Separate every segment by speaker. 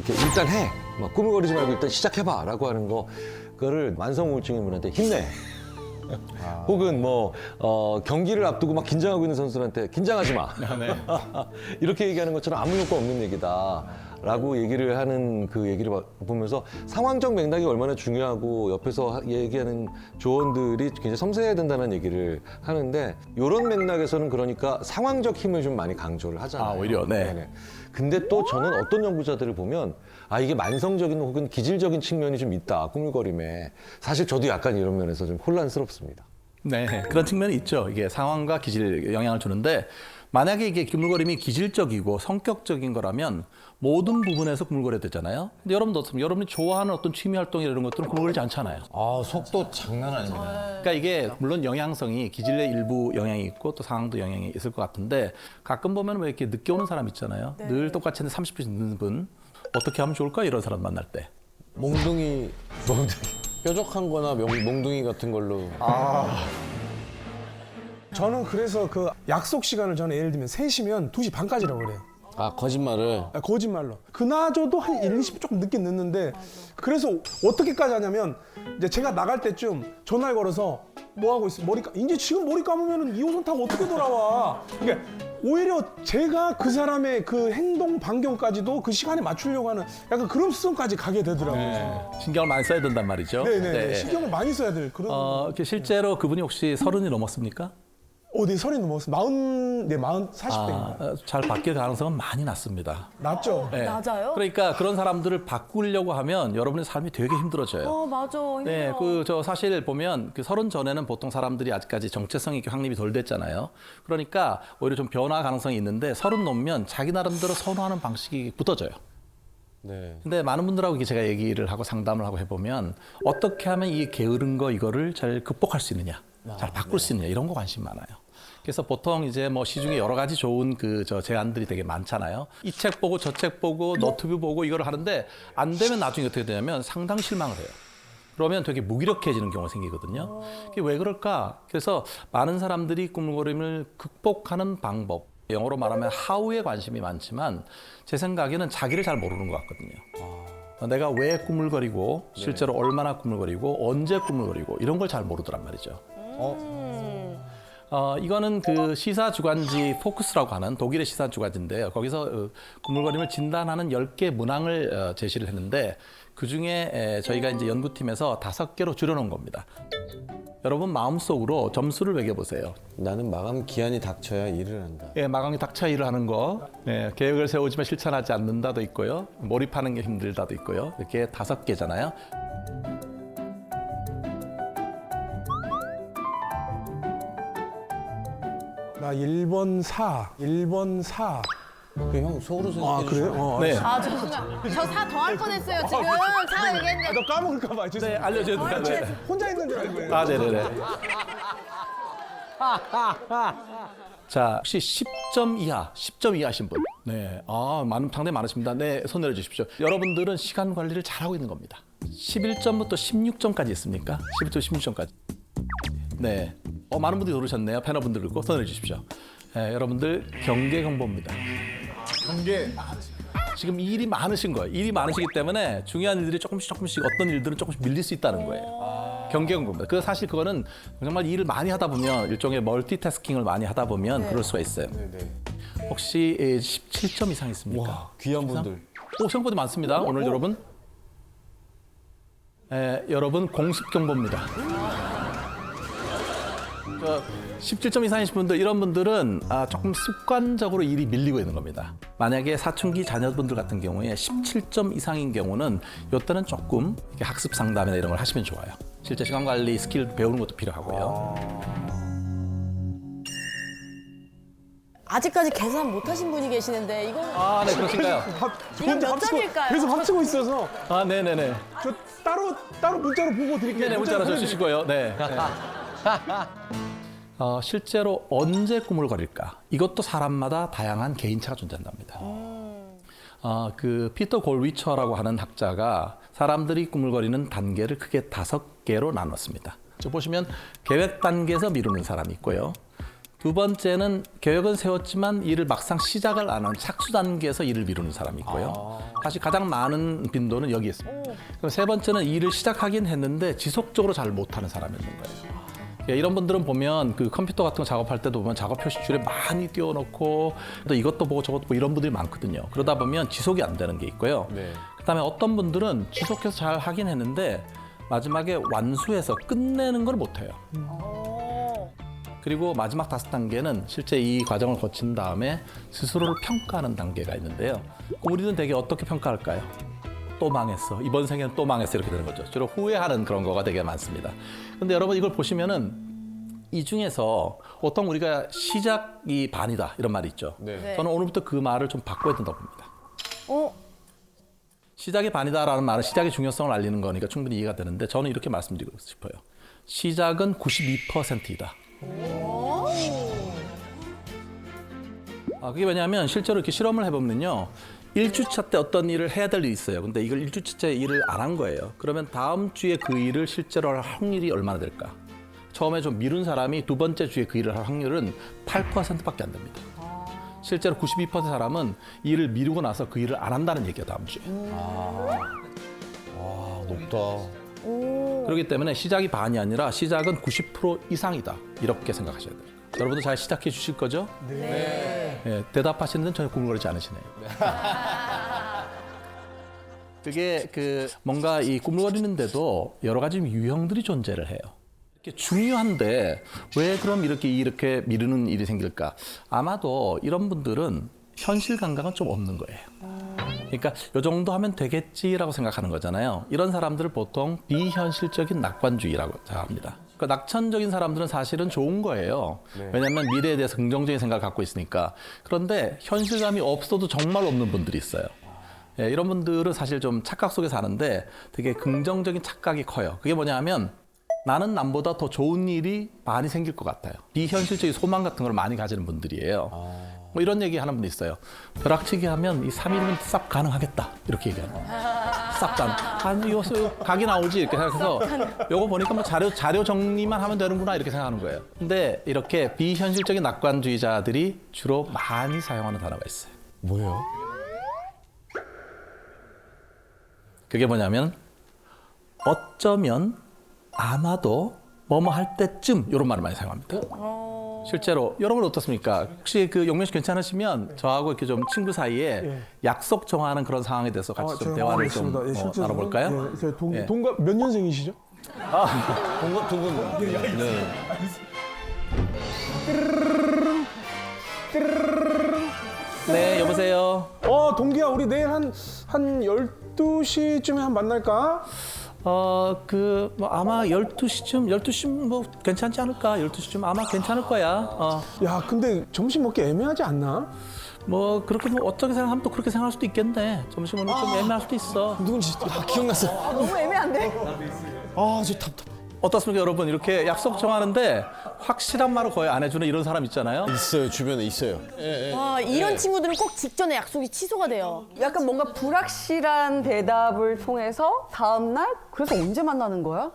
Speaker 1: 이렇게 일단 해. 막 꾸물거리지 말고 일단 시작해봐라고 하는 그거를 만성 우울증인 분한테 힘내. 혹은 뭐 경기를 앞두고 막 긴장하고 있는 선수한테 긴장하지 마.
Speaker 2: 네.
Speaker 1: 이렇게 얘기하는 것처럼 아무 효과 없는 얘기다라고 얘기를 하는 그 얘기를 보면서 상황적 맥락이 얼마나 중요하고 옆에서 얘기하는 조언들이 굉장히 섬세해야 된다는 얘기를 하는데 이런 맥락에서는 그러니까 상황적 힘을 좀 많이 강조를 하잖아요.
Speaker 2: 아, 오히려, 네.
Speaker 1: 네네. 근데 또 저는 어떤 연구자들을 보면 이게 만성적인 혹은 기질적인 측면이 좀 있다, 꾸물거림에. 사실 저도 약간 이런 면에서 좀 혼란스럽습니다.
Speaker 2: 네, 그런 측면이 있죠. 이게 상황과 기질에 영향을 주는데 만약에 이게 꾸물거림이 기질적이고 성격적인 거라면 모든 부분에서 꾸물거려야 되잖아요. 근데 여러분도 어떻습니까? 여러분이 좋아하는 어떤 취미 활동이나 이런 것들은 꾸물거리지 않잖아요.
Speaker 3: 아, 속도 장난 아닙니다.
Speaker 2: 그러니까 이게 물론 영향성이 기질의 일부 영향이 있고 또 상황도 영향이 있을 것 같은데 가끔 보면 왜 이렇게 늦게 오는 사람 있잖아요. 늘 똑같이 했는데 30분 늦는 분 어떻게 하면 좋을까? 이런 사람 만날 때.
Speaker 3: 몽둥이 뾰족한 거나 몽둥이 같은 걸로.
Speaker 4: 저는 그래서 그 약속 시간을 저는 예를 들면 3시면 2시 반까지라고 그래요.
Speaker 3: 아, 거짓말을.
Speaker 4: 거짓말로. 그나저도 한 1, 20분 조금 늦게 늦는데 그래서 어떻게까지 하냐면 이제 제가 나갈 때쯤 전화를 걸어서 뭐 하고 있어? 이제 지금 머리 감으면 2호선 타고 어떻게 돌아와? 그러니까 오히려 제가 그 사람의 그 행동 반경까지도 그 시간에 맞추려고 하는 약간 그런 수준까지 가게 되더라고요.
Speaker 2: 신경을 많이 써야 된단 말이죠.
Speaker 4: 네네. 신경을 많이 써야 될 그런.
Speaker 2: 실제로 그분이 혹시 30이 넘었습니까?
Speaker 4: 네, 30 넘었어. 40대입니다.
Speaker 2: 잘 바뀔 가능성은 많이 낮습니다.
Speaker 4: 낮죠?
Speaker 2: 네.
Speaker 5: 낮아요?
Speaker 2: 그러니까 그런 사람들을 바꾸려고 하면 여러분의 삶이 되게 힘들어져요.
Speaker 5: 맞아. 힘들어.
Speaker 2: 네, 저 사실 보면 그 30 전에는 보통 사람들이 아직까지 정체성이 이렇게 확립이 덜 됐잖아요. 그러니까 오히려 좀 변화 가능성이 있는데 30 넘으면 자기 나름대로 선호하는 방식이 굳어져요.
Speaker 3: 네.
Speaker 2: 근데 많은 분들하고 이렇게 제가 얘기를 하고 상담을 하고 해보면 어떻게 하면 이 게으른 거 이거를 잘 극복할 수 있느냐, 잘 바꿀 수 있느냐 이런 거 관심 많아요. 그래서 보통 이제 뭐 시중에 여러 가지 좋은 제안들이 되게 많잖아요. 이 책 보고 저 책 보고 너튜브 보고 이걸 하는데 안 되면 나중에 어떻게 되냐면 상당히 실망을 해요. 그러면 되게 무기력해지는 경우가 생기거든요. 그게 왜 그럴까? 그래서 많은 사람들이 꾸물거림을 극복하는 방법, 영어로 말하면 how에 관심이 많지만 제 생각에는 자기를 잘 모르는 것 같거든요. 내가 왜 꾸물거리고 실제로 얼마나 꾸물거리고 언제 꾸물거리고 이런 걸 잘 모르더란 말이죠. 이거는 그 시사 주간지 포커스라고 하는 독일의 시사 주간지인데요. 거기서 꾸물거림을 진단하는 10개 문항을 제시를 했는데 그중에 저희가 이제 연구팀에서 5개로 줄여놓은 겁니다. 여러분 마음속으로 점수를 매겨보세요.
Speaker 3: 나는 마감 기한이 닥쳐야 일을 한다.
Speaker 2: 예, 마감이 닥쳐 일을 하는 거, 계획을 세우지만 실천하지 않는다도 있고요. 몰입하는 게 힘들다도 있고요. 이렇게 5개잖아요.
Speaker 4: 나 1번 4, 1번 4.
Speaker 3: 그 형 속으로 생각해.
Speaker 4: 그래요?
Speaker 2: 네,
Speaker 5: 저 사 더 할 뻔했어요, 지금. 사 얘기했는데.
Speaker 4: 너 까먹을까 봐.
Speaker 2: 네 알려줘도 돼요.
Speaker 4: 혼자 있는 줄 알고.
Speaker 2: 아, 네네네. 자, 혹시 10점 이하, 10점 이하신 분? 네, 상당히 많으십니다. 네, 손 내려주십시오. 여러분들은 시간 관리를 잘하고 있는 겁니다. 11점부터 16점까지 있습니까? 11점, 16점까지. 네, 많은 분들이 들으셨네요. 패널분들 그리고 손 내려주십시오. 네, 여러분들 경계경보입니다.
Speaker 4: 경계.
Speaker 2: 지금 일이 많으신 거예요. 일이 많으시기 때문에 중요한 일들이 조금씩 어떤 일들은 조금씩 밀릴 수 있다는 거예요. 경계경보입니다. 사실 그거는 정말 일을 많이 하다 보면 일종의 멀티태스킹을 많이 하다 보면 그럴 수가 있어요. 혹시 17점 이상 있습니까?
Speaker 3: 와, 귀한 분들.
Speaker 2: 생각보다 많습니다. 오늘 여러분. 여러분 공습경보입니다. 17점 이상이신 분들, 이런 분들은 조금 습관적으로 일이 밀리고 있는 겁니다. 만약에 사춘기 자녀분들 같은 경우에 17점 이상인 경우는 이때는 조금 학습 상담이나 이런 걸 하시면 좋아요. 실제 시간 관리 스킬 배우는 것도 필요하고요.
Speaker 5: 아직까지 계산 못 하신 분이 계시는데, 이건.
Speaker 2: 네, 그러신가요?
Speaker 5: 이건 몇 점일까요?
Speaker 4: 계속 합치고 있어서
Speaker 2: 네네네.
Speaker 4: 저 따로 문자로 보고 드릴게요.
Speaker 2: 네네, 문자로 주시고요. 네. 실제로 언제 꾸물거릴까? 이것도 사람마다 다양한 개인차가 존재한답니다. 그 피터 골위처라고 하는 학자가 사람들이 꾸물거리는 단계를 크게 5개로 나눴습니다. 저 보시면 계획 단계에서 미루는 사람이 있고요. 두 번째는 계획은 세웠지만 일을 막상 시작을 안 하는 착수 단계에서 일을 미루는 사람이 있고요. 사실 가장 많은 빈도는 여기에 있습니다. 그럼 세 번째는 일을 시작하긴 했는데 지속적으로 잘 못하는 사람이 있는 거예요. 예, 이런 분들은 보면 그 컴퓨터 같은 거 작업할 때도 보면 작업 표시줄에 많이 띄워놓고 또 이것도 보고 저것도 보고 이런 분들이 많거든요. 그러다 보면 지속이 안 되는 게 있고요.
Speaker 3: 네.
Speaker 2: 그다음에 어떤 분들은 지속해서 잘 하긴 했는데 마지막에 완수해서 끝내는 걸 못해요. 그리고 마지막 5단계는 실제 이 과정을 거친 다음에 스스로를 평가하는 단계가 있는데요. 우리는 되게 어떻게 평가할까요? 또 망했어. 이번 생에는 또 망했어. 이렇게 되는 거죠. 주로 후회하는 그런 거가 되게 많습니다. 근데 여러분 이걸 보시면은 이 중에서 보통 우리가 시작이 반이다 이런 말이 있죠.
Speaker 3: 네.
Speaker 2: 저는 오늘부터 그 말을 좀 바꿔야 된다고 봅니다.
Speaker 5: 어?
Speaker 2: 시작이 반이다라는 말은 시작의 중요성을 알리는 거니까 충분히 이해가 되는데 저는 이렇게 말씀드리고 싶어요. 시작은 92%이다. 그게 왜냐하면 실제로 이렇게 실험을 해보면요. 1주차 때 어떤 일을 해야 될 일이 있어요. 근데 이걸 1주차째 일을 안 한 거예요. 그러면 다음 주에 그 일을 실제로 할 확률이 얼마나 될까? 처음에 좀 미룬 사람이 두 번째 주에 그 일을 할 확률은 8%밖에 안 됩니다. 실제로 92% 사람은 일을 미루고 나서 그 일을 안 한다는 얘기예요, 다음 주에.
Speaker 3: 와, 높다.
Speaker 2: 그렇기 때문에 시작이 반이 아니라 시작은 90% 이상이다. 이렇게 생각하셔야 돼요. 여러분도 잘 시작해 주실 거죠? 네. 예, 대답하시는 데는 전혀 구물거리지 않으시네요. 그게 뭔가 이 꾸물거리는데도 여러 가지 유형들이 존재를 해요. 이렇게 중요한데 왜 그럼 이렇게 미루는 일이 생길까? 아마도 이런 분들은 현실 감각은 좀 없는 거예요. 그러니까 이 정도 하면 되겠지라고 생각하는 거잖아요. 이런 사람들을 보통 비현실적인 낙관주의라고 합니다. 그러니까 낙천적인 사람들은 사실은 좋은 거예요. 왜냐하면 미래에 대해서 긍정적인 생각을 갖고 있으니까. 그런데 현실감이 없어도 정말 없는 분들이 있어요. 예, 이런 분들은 사실 좀 착각 속에 사는데 되게 긍정적인 착각이 커요. 그게 뭐냐 하면 나는 남보다 더 좋은 일이 많이 생길 것 같아요. 비현실적인 소망 같은 걸 많이 가지는 분들이에요. 뭐 이런 얘기 하는 분도 있어요. 벼락치기 하면 이 3일은 싹 가능하겠다. 이렇게 얘기하는 거예요. 싹 가능. 아니, 이거 각이 나오지. 이렇게 생각해서 요거 보니까 뭐 자료 정리만 하면 되는구나. 이렇게 생각하는 거예요. 근데 이렇게 비현실적인 낙관주의자들이 주로 많이 사용하는 단어가 있어요.
Speaker 3: 뭐예요?
Speaker 2: 그게 뭐냐면 어쩌면 아마도 뭐뭐 할 때쯤 이런 말을 많이 사용합니다. 실제로 여러분 어떻습니까? 혹시 그 용명 씨 괜찮으시면 저하고 이렇게 좀 친구 사이에 약속 정하는 그런 상황에 대해서 같이 좀 대화를 좀 나눠볼까요? 예.
Speaker 4: 동갑 몇 년생이시죠?
Speaker 3: 두 분. 네.
Speaker 2: 네, 여보세요.
Speaker 4: 동기야, 우리 내일 한 12시쯤에 한 만날까?
Speaker 2: 뭐 아마 12시 뭐 괜찮지 않을까? 12시쯤 아마 괜찮을 거야.
Speaker 4: 야, 근데 점심 먹기 애매하지 않나?
Speaker 2: 뭐 그렇게 뭐 어떻게 생각하면 또 그렇게 생각할 수도 있겠네. 점심은 좀 애매할 수도 있어.
Speaker 3: 누군지 기억났어.
Speaker 5: 너무 애매한데?
Speaker 3: 저 답답.
Speaker 2: 어떻습니까, 여러분? 이렇게 약속 정하는데 확실한 말을 거의 안 해주는 이런 사람 있잖아요.
Speaker 3: 있어요, 주변에 있어요.
Speaker 5: 와, 이런 친구들은 꼭 직전에 약속이 취소가 돼요.
Speaker 6: 약간 뭔가 불확실한 대답을 통해서 다음날 그래서 언제 만나는 거야?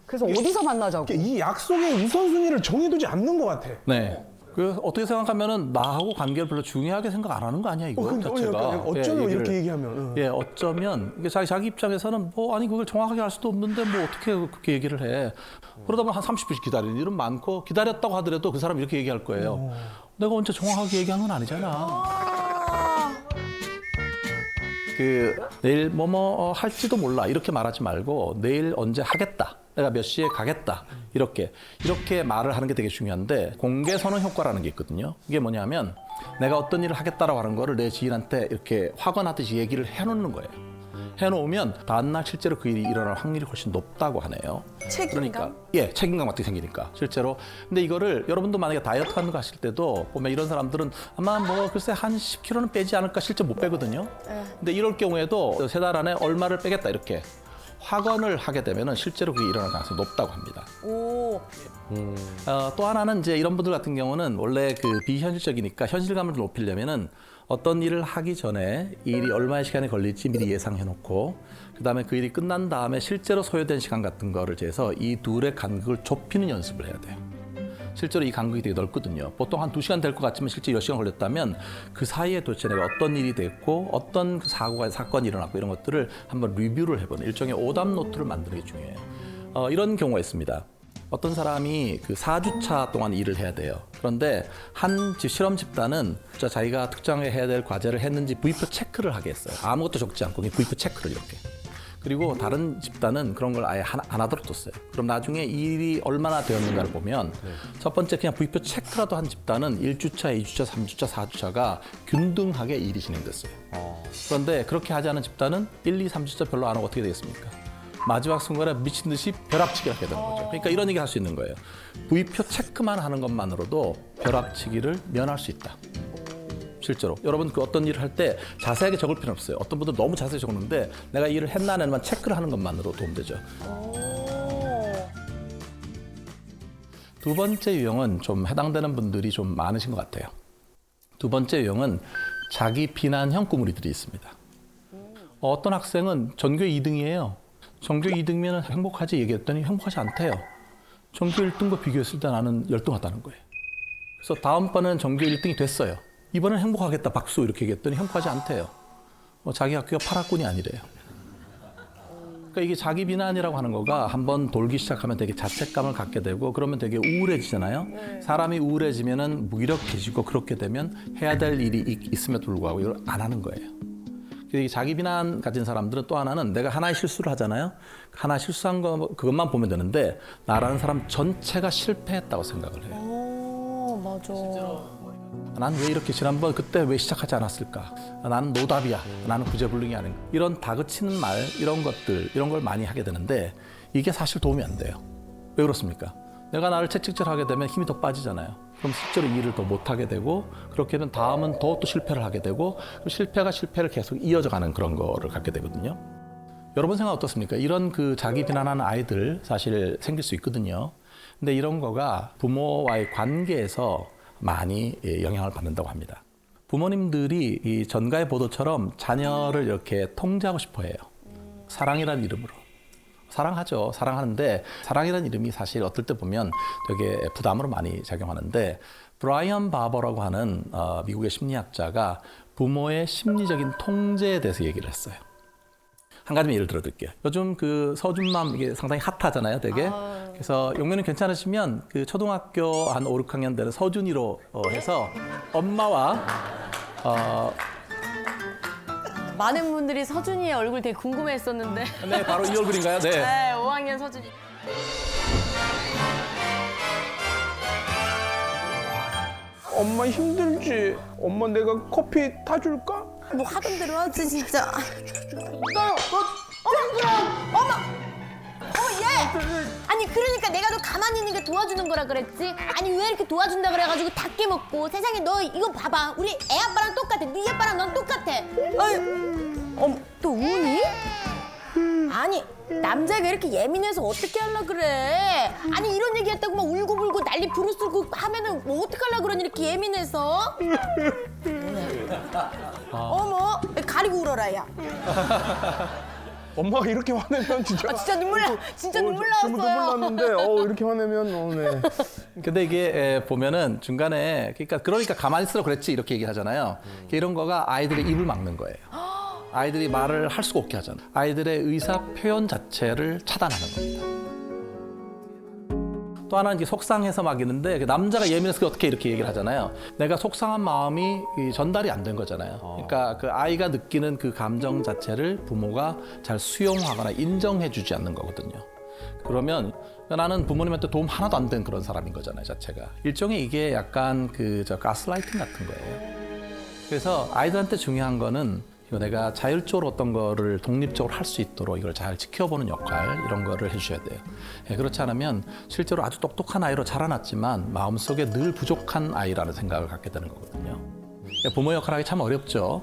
Speaker 6: 그래서 어디서 만나자고?
Speaker 4: 이 약속의 우선순위를 정해두지 않는 것 같아.
Speaker 2: 네. 그 어떻게 생각하면은 나하고 관계를 별로 중요하게 생각 안 하는 거 아니야 이거 자체가.
Speaker 4: 어쩌면
Speaker 2: 얘기를.
Speaker 4: 이렇게 얘기하면.
Speaker 2: 예, 어쩌면 이게 자기 입장에서는 뭐 아니 그걸 정확하게 할 수도 없는데 뭐 어떻게 그렇게 얘기를 해. 그러다 보면 한 30분씩 기다리는 일은 많고 기다렸다고 하더라도 그 사람이 이렇게 얘기할 거예요. 내가 언제 정확하게 얘기한 건 아니잖아. 내일 뭐뭐 할지도 몰라 이렇게 말하지 말고 내일 언제 하겠다. 내가 몇 시에 가겠다. 이렇게 말을 하는 게 되게 중요한데 공개 선언 효과라는 게 있거든요. 이게 뭐냐면 내가 어떤 일을 하겠다라고 하는 거를 내 지인한테 이렇게 확언하듯이 얘기를 해놓는 거예요. 해놓으면 다음날 실제로 그 일이 일어날 확률이 훨씬 높다고 하네요.
Speaker 5: 책임감?
Speaker 2: 그러니까 책임감 같은 게 생기니까 실제로. 근데 이거를 여러분도 만약에 다이어트 하는 거 하실 때도 보면 이런 사람들은 아마 뭐 글쎄 한 10kg는 빼지 않을까 실제 못 빼거든요. 근데 이럴 경우에도 3달 안에 얼마를 빼겠다 이렇게 확언을 하게 되면은 실제로 그게 일어날 가능성이 높다고 합니다.
Speaker 5: 오.
Speaker 2: 또 하나는 이제 이런 분들 같은 경우는 원래 그 비현실적이니까 현실감을 높이려면은 어떤 일을 하기 전에 이 일이 얼마의 시간이 걸릴지 미리 예상해놓고 그다음에 그 일이 끝난 다음에 실제로 소요된 시간 같은 거를 재서 이 둘의 간극을 좁히는 연습을 해야 돼요. 실제로 이 간극이 되게 넓거든요. 보통 한 2시간 될 것 같지만 실제 10시간 걸렸다면 그 사이에 도대체 내가 어떤 일이 됐고 어떤 그 사고가 사건이 일어났고 이런 것들을 한번 리뷰를 해보는 일종의 오답 노트를 만드는 게 중요해요. 이런 경우가 있습니다. 어떤 사람이 그 4주차 동안 일을 해야 돼요. 그런데 한 실험 집단은 자기가 특정해야 될 과제를 했는지 V표 체크를 하게 했어요. 아무것도 적지 않고 그냥 V표 체크를 이렇게. 그리고 다른 집단은 그런 걸 아예 안 하도록 뒀어요. 그럼 나중에 일이 얼마나 되었는가를 보면 첫 번째 그냥 V표 체크라도 한 집단은 1주차, 2주차, 3주차, 4주차가 균등하게 일이 진행됐어요. 그런데 그렇게 하지 않은 집단은 1, 2, 3주차 별로 안 하고 어떻게 되겠습니까? 마지막 순간에 미친 듯이 벼락치기를 하게 되는 거죠. 그러니까 이런 얘기 할 수 있는 거예요. V표 체크만 하는 것만으로도 벼락치기를 면할 수 있다. 실제로 여러분 그 어떤 일을 할 때 자세하게 적을 필요는 없어요. 어떤 분들 너무 자세히 적는데 내가 일을 했나 안 했나만 체크를 하는 것만으로 도움되죠. 두 번째 유형은 좀 해당되는 분들이 좀 많으신 것 같아요. 두 번째 유형은 자기 비난형 꾸물이들이 있습니다. 어떤 학생은 전교 2등이에요. 전교 2등이면 행복하지 얘기했더니 행복하지 않대요. 전교 1등과 비교했을 때 나는 열등하다는 거예요. 그래서 다음번에는 전교 1등이 됐어요. 이번엔 행복하겠다 박수 이렇게 얘기했더니 행복하지 않대요. 자기 학교가 8학군이 아니래요. 그러니까 이게 자기 비난이라고 하는 거가 한번 돌기 시작하면 되게 자책감을 갖게 되고 그러면 되게 우울해지잖아요. 사람이 우울해지면은 무기력해지고 그렇게 되면 해야 될 일이 있음에도 불구하고 이걸 안 하는 거예요. 자기 비난 가진 사람들은 또 하나는 내가 하나의 실수를 하잖아요. 하나 실수한 거 그것만 보면 되는데 나라는 사람 전체가 실패했다고 생각을 해요.
Speaker 5: 오, 맞아.
Speaker 2: 난 왜 이렇게 지난번 그때 왜 시작하지 않았을까? 나는 노답이야. 나는 구제불능이 아닌가? 이런 다그치는 말 이런 것들 이런 걸 많이 하게 되는데 이게 사실 도움이 안 돼요. 왜 그렇습니까? 내가 나를 채찍질하게 되면 힘이 더 빠지잖아요. 그럼 실제로 일을 더 못하게 되고 그렇게 되면 다음은 더 또 실패를 하게 되고 실패가 실패를 계속 이어져 가는 그런 거를 갖게 되거든요. 여러분 생각 어떻습니까? 이런 그 자기 비난하는 아이들 사실 생길 수 있거든요. 근데 이런 거가 부모와의 관계에서 많이 영향을 받는다고 합니다. 부모님들이 이 전가의 보도처럼 자녀를 이렇게 통제하고 싶어 해요. 사랑이라는 이름으로. 사랑하죠. 사랑하는데 사랑이라는 이름이 사실 어떨 때 보면 되게 부담으로 많이 작용하는데 브라이언 바버라고 하는 미국의 심리학자가 부모의 심리적인 통제에 대해서 얘기를 했어요. 한 가지만 예를 들어 드릴게요. 요즘 그 서준맘 이게 상당히 핫하잖아요, 되게. 그래서 용면은 괜찮으시면 그 초등학교 한 5, 6학년 되는 서준이로 해서 엄마와
Speaker 5: 많은 분들이 서준이의 얼굴 되게 궁금해했었는데.
Speaker 2: 네, 바로 이 얼굴인가요? 네.
Speaker 5: 네, 5학년 서준이.
Speaker 4: 엄마 힘들지? 엄마 내가 커피 타줄까?
Speaker 5: 뭐 하던 대로 하지 진짜.
Speaker 7: 아니 그러니까 내가 너 가만히 있는 게 도와주는 거라 그랬지. 아니 왜 이렇게 도와준다 그래가지고 다 깨먹고 세상에 너 이거 봐봐 우리 애 아빠랑 똑같아. 네 아빠랑 넌 똑같아.
Speaker 5: 또 우니?
Speaker 7: 아니 남자가 이렇게 예민해서 어떻게 하려 그래. 아니 이런 얘기 했다고 막 울고불고 난리 부르쓰고 하면은 뭐 어떡하려 그러니 이렇게 예민해서. 어머 가리고 울어라 야.
Speaker 4: 엄마가 이렇게 화내면 진짜.
Speaker 7: 진짜 눈물 나. 진짜 눈물
Speaker 4: 지금 눈물
Speaker 7: 나왔어요.
Speaker 4: 났는데 이렇게 화내면 네.
Speaker 2: 근데 이게 보면은 중간에 그러니까 가만히 있으라 그랬지 이렇게 얘기하잖아요. 이런 거가 아이들의 입을 막는 거예요. 아이들이 말을 할 수가 없게 하잖아요. 아이들의 의사 표현 자체를 차단하는 겁니다. 또 하나는 이제 속상해서 막이는데 남자가 예민해서 어떻게 이렇게 얘기를 하잖아요. 내가 속상한 마음이 전달이 안 된 거잖아요. 그러니까 그 아이가 느끼는 그 감정 자체를 부모가 잘 수용하거나 인정해주지 않는 거거든요. 그러면 나는 부모님한테 도움 하나도 안 된 그런 사람인 거잖아요, 자체가. 일종의 이게 약간 가스라이팅 같은 거예요. 그래서 아이들한테 중요한 거는 내가 자율적으로 어떤 거를 독립적으로 할 수 있도록 이걸 잘 지켜보는 역할 이런 거를 해주셔야 돼요. 그렇지 않으면 실제로 아주 똑똑한 아이로 자라났지만 마음속에 늘 부족한 아이라는 생각을 갖게 되는 거거든요. 부모 역할을 하기 참 어렵죠.